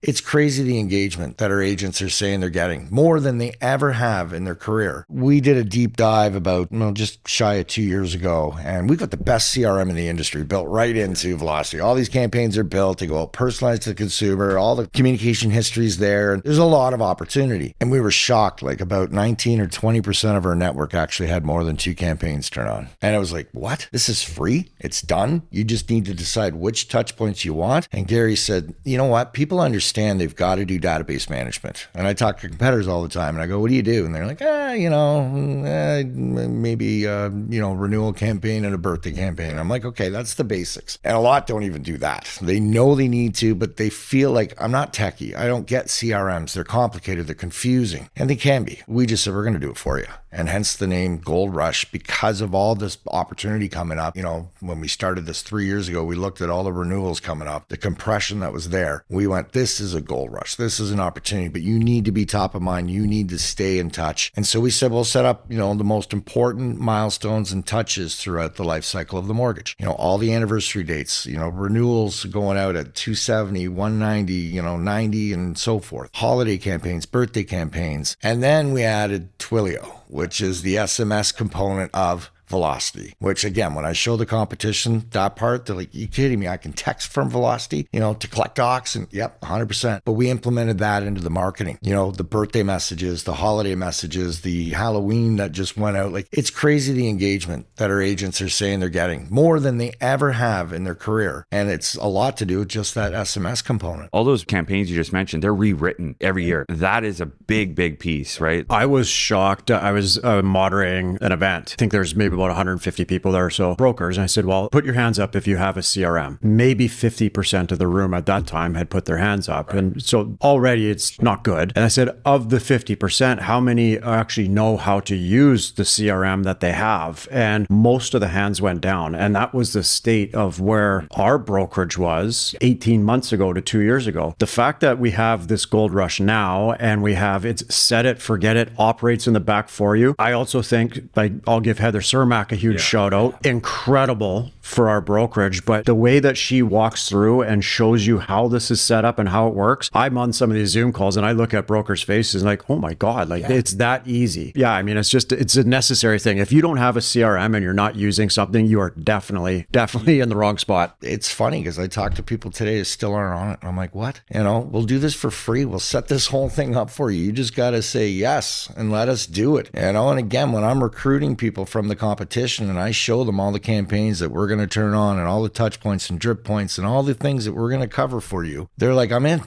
It's crazy the engagement that our agents are saying they're getting, more than they ever have in their career. We did a deep dive about, just shy of 2 years ago, and we've got the best CRM in the industry built right into Velocity. All these campaigns are built to go out personalized to the consumer, all the communication history is there, and there's a lot of opportunity. And we were shocked, like about 19 or 20% of our network actually had more than 2 campaigns turn on. And I was like, what? This is free? It's done? You just need to decide which touch points you want. And Gary said, you know what? People understand they've got to do database management. And I talk to competitors all the time and I go, what do you do? And they're like, maybe, renewal campaign and a birthday campaign. I'm like, okay, that's the basics. And a lot don't even do that. They know they need to, but they feel like I'm not techie. I don't get CRMs. They're complicated. They're confusing. And they can be. We just said, we're going to do it for you. And hence the name Gold Rush, because of all this opportunity coming up. When we started this 3 years ago, we looked at all the renewals coming up, the compression that was there. We went, this is a gold rush. This is an opportunity, but you need to be top of mind. You need to stay in touch. And so we said, we'll set up, the most important milestones and touches throughout the life cycle of the mortgage. All the anniversary dates, renewals going out at 270, 190, 90 and so forth. Holiday campaigns, birthday campaigns. And then we added Twilio, which is the SMS component of Velocity, which again, when I show the competition, that part, they're like, you kidding me? I can text from Velocity, to collect docs, and yep, 100%. But we implemented that into the marketing, the birthday messages, the holiday messages, the Halloween that just went out. Like, it's crazy the engagement that our agents are saying they're getting, more than they ever have in their career. And it's a lot to do with just that SMS component. All those campaigns you just mentioned, they're rewritten every year. That is a big, big piece, right? I was shocked. I was moderating an event. I think there's maybe about 150 people there or so, brokers. And I said, well, put your hands up if you have a CRM. Maybe 50% of the room at that time had put their hands up. Right. And so already it's not good. And I said, of the 50%, how many actually know how to use the CRM that they have? And most of the hands went down. And that was the state of where our brokerage was 18 months ago to 2 years ago. The fact that we have this gold rush now and we have it's set it, forget it, operates in the back for you. I also think, I'll give Heather Cermak a huge shout out. Incredible for our brokerage, but the way that she walks through and shows you how this is set up and how it works. I'm on some of these Zoom calls and I look at brokers' faces and like, oh my God, it's that easy. Yeah, I mean, it's a necessary thing. If you don't have a CRM and you're not using something, you are definitely in the wrong spot. It's funny because I talk to people today who still aren't on it. I'm like, what? We'll do this for free. We'll set this whole thing up for you. You just got to say yes and let us do it. And again, when I'm recruiting people from the competition and I show them all the campaigns that we're going to turn on and all the touch points and drip points and all the things that we're going to cover for you, they're like, I'm in.